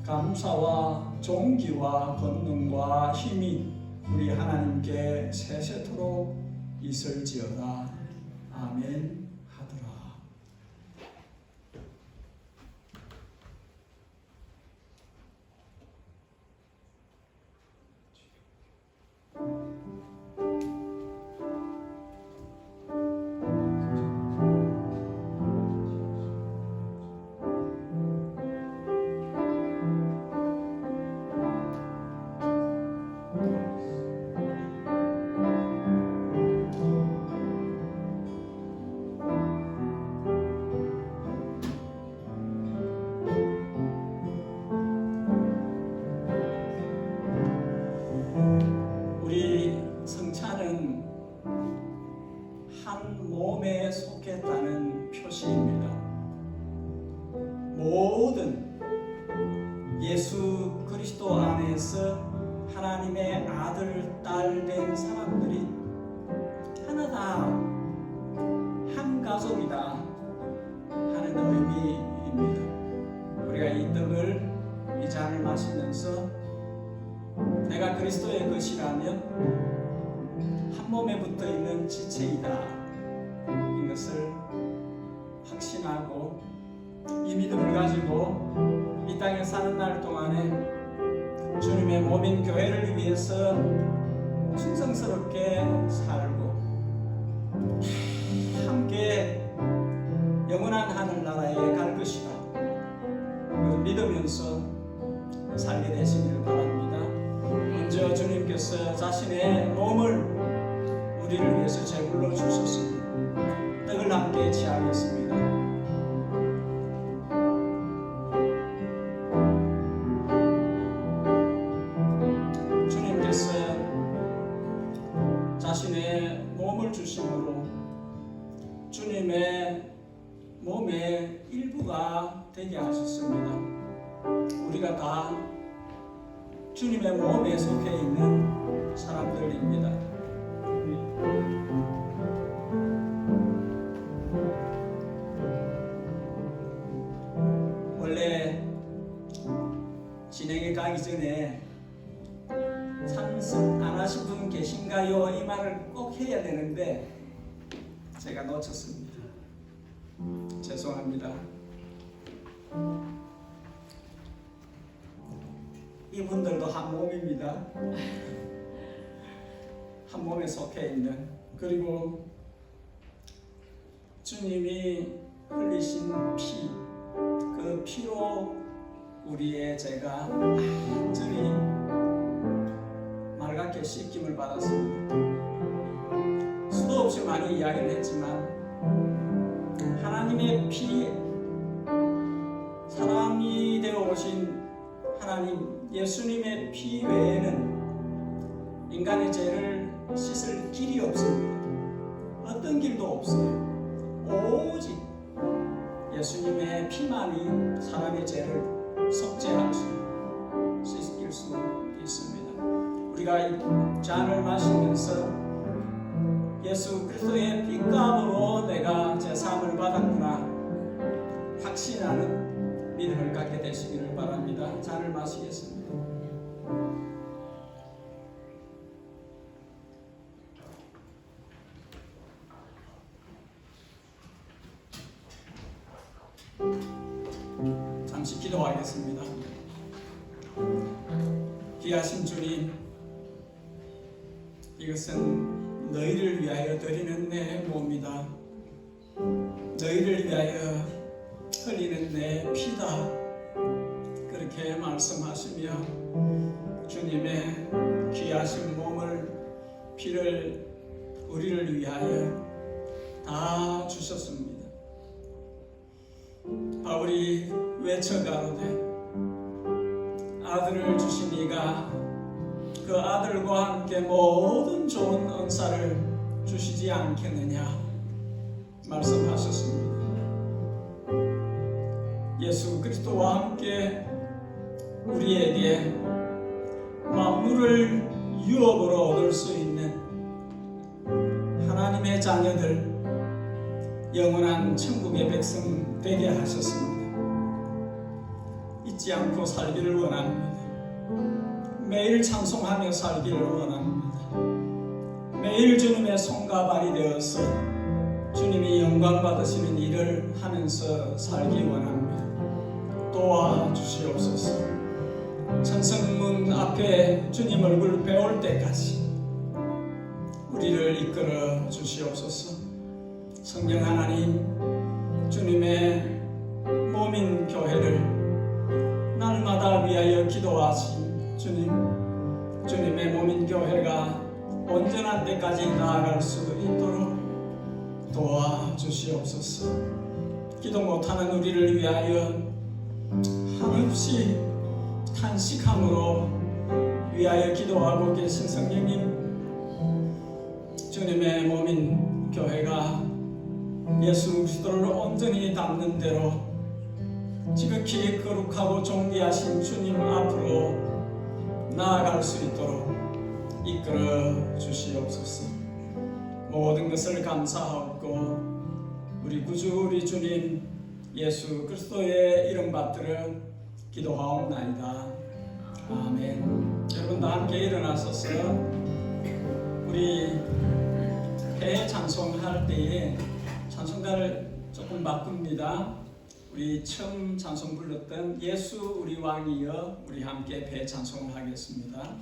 감사와 존귀와 권능과 힘이 우리 하나님께 세세토록 있을지어다. 아멘 하더라. 우리 성찬은 한 몸에 속했다는 표시입니다. 모든 예수 그리스도 안에서 하나님의 아들, 딸 된 사람들이 하나다, 한 가족이다 하는 의미입니다. 우리가 이 떡을, 이 잔을 마시면서 내가 그리스도의 것이라면 한 몸에 붙어 있는 지체이다, 이것을 확신하고 이 믿음을 가지고 이 땅에 사는 날 동안에 주님의 몸인 교회를 위해서 충성스럽게 살고 함께 영원한 하늘나라에 갈 것이다, 믿으면서 살게 되시기를 바랍니다. 먼저 주님께서 자신의 몸을 우리를 위해서 제물로 주셨습니다. 떡을 함께 취하겠습니다. 주님께서 자신의 몸을 주심으로 주님의 몸의 일부가 되게 하셨습니다. 우리가 다 주님의 몸에 속해 있는 사람들입니다. 원래 진행에 가기 전에 참석 안 하신 분 계신가요? 이 말을 꼭 해야 되는데 제가 놓쳤습니다. 죄송합니다. 이분들도 한 몸입니다. 한 몸에 속해 있는, 그리고 주님이 흘리신 피, 그 피로 우리의 죄가 완전히 맑게 씻김을 받았습니다. 수도 없이 많이 이야기를 했지만 하나님의 피, 사람이 되어 오신 하나님 예수님의 피 외에는 인간의 죄를 씻을 길이 없습니다. 어떤 길도 없어요. 오직 예수님의 피만이 사람의 죄를 속죄할 수, 씻길 수 있습니다. 우리가 이 잔을 마시면서 예수 그리스도의 피값으로 내가 제사함을 받았구나 확신하는 믿음을 갖게 되시기를 바랍니다. 잔을 마시겠습니다. 잠시 기도하겠습니다. 귀하신 주님, 이것은 너희를 위하여 드리는 내 몸이다. 너희를 위하여 흘리는 내 피다. 그렇게 말씀하시며 주님의 귀하신 몸을 피를 우리를 위하여 다 주셨습니다. 바울이 외쳐가로되 아들을 주신 이가 그 아들과 함께 모든 좋은 은사를 주시지 않겠느냐 말씀하셨습니다. 예수 그리스도와 함께 우리에게 만물을 유업으로 얻을 수 있는 하나님의 자녀들, 영원한 천국의 백성 되게 하셨습니다. 잊지 않고 살기를 원합니다. 매일 찬송하며 살기를 원합니다. 매일 주님의 손과 발이 되어서 주님이 영광 받으시는 일을 하면서 살기 원합니다. 도와주시옵소서. 천성문 앞에 주님 얼굴 배울 때까지 우리를 이끌어 주시옵소서. 성령 하나님, 주님의 몸인 교회를 날마다 위하여 기도하신 주님의 몸인 교회가 온전한 때까지 나아갈 수 있도록 도와주시옵소서. 기도 못하는 우리를 위하여 한없이 탄식함으로 위하여 기도하고 계신 성령님, 주님의 몸인 교회가 예수 그리스도를 온전히 닮는 대로 지극히 거룩하고 존귀하신 주님 앞으로 나아갈 수 있도록 이끌어 주시옵소서. 모든 것을 감사하고 우리 구주 우리 주님 예수 그리스도의 이름 받들어 기도하옵나이다. 아멘. 여러분 다 함께 일어나셔서 우리 배 찬송할 때에 찬송가를 조금 바꿉니다. 우리 처음 찬송 불렀던 예수 우리 왕이여 우리 함께 배 찬송을 하겠습니다.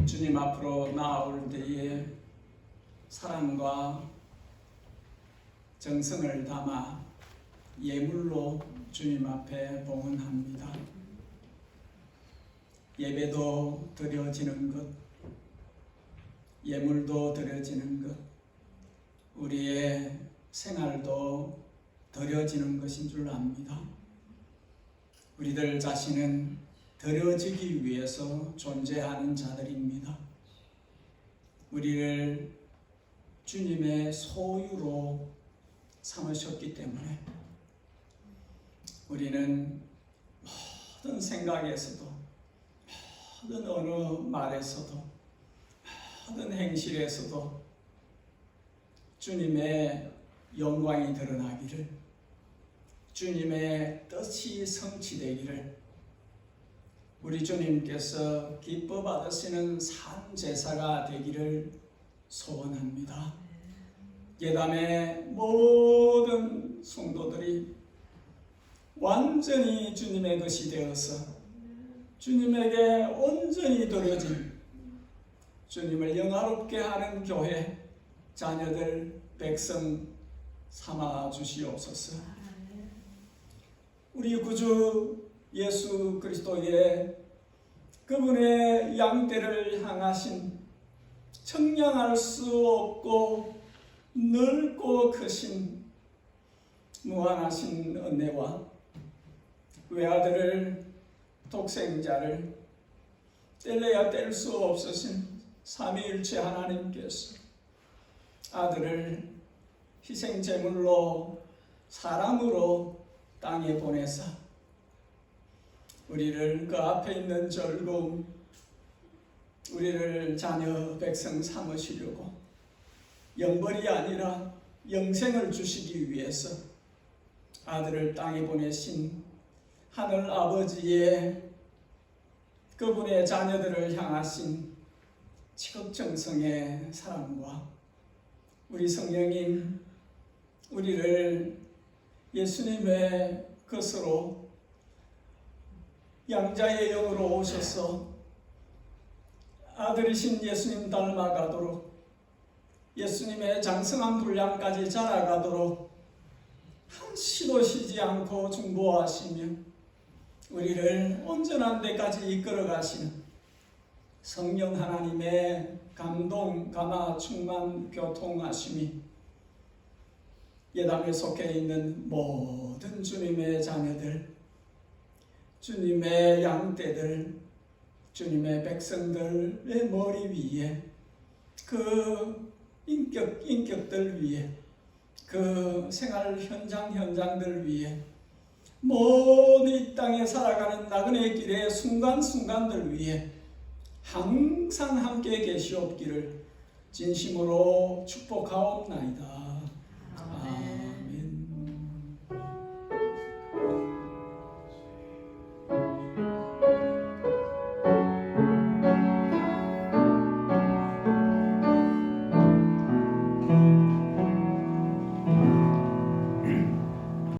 주님 앞으로 나아올 때에 사랑과 정성을 담아 예물로 주님 앞에 봉헌합니다. 예배도 드려지는 것, 예물도 드려지는 것, 우리의 생활도 드려지는 것인 줄 압니다. 우리들 자신은 드려지기 위해서 존재하는 자들입니다. 우리를 주님의 소유로 삼으셨기 때문에 우리는 모든 생각에서도, 모든 어느 말에서도, 모든 행실에서도 주님의 영광이 드러나기를, 주님의 뜻이 성취되기를 우리 주님께서 기뻐 받으시는 산 제사가 되기를 소원합니다. 예담의 모든 성도들이 완전히 주님의 것이 되어서 주님에게 온전히 드려진 주님을 영화롭게 하는 교회 자녀들 백성 삼아 주시옵소서. 우리 구주 예수 그리스도의 그분의 양떼를 향하신 청량할 수 없고 넓고 크신 무한하신 은혜와 외아들을 독생자를 뗄래야 뗄 수 없으신 삼위일체 하나님께서 아들을 희생제물로 사람으로 땅에 보내사 우리를 그 앞에 있는 즐거움, 우리를 자녀 백성 삼으시려고 영벌이 아니라 영생을 주시기 위해서 아들을 땅에 보내신 하늘 아버지의 그분의 자녀들을 향하신 지극정성의 사랑과 우리 성령님 우리를 예수님의 것으로 양자의 영으로 오셔서 아들이신 예수님 닮아가도록 예수님의 장성한 분량까지 자라가도록 한시도 쉬지 않고 중보하시며 우리를 온전한 데까지 이끌어가시는 성령 하나님의 감동, 감화, 충만, 교통하심이 예담에 속해 있는 모든 주님의 자녀들, 주님의 양떼들, 주님의 백성들의 머리 위에 그 인격들 위에 그 생활 현장들 위에 모든 이 땅에 살아가는 나그네 길의 순간순간들 위에 항상 함께 계시옵기를 진심으로 축복하옵나이다. 아멘.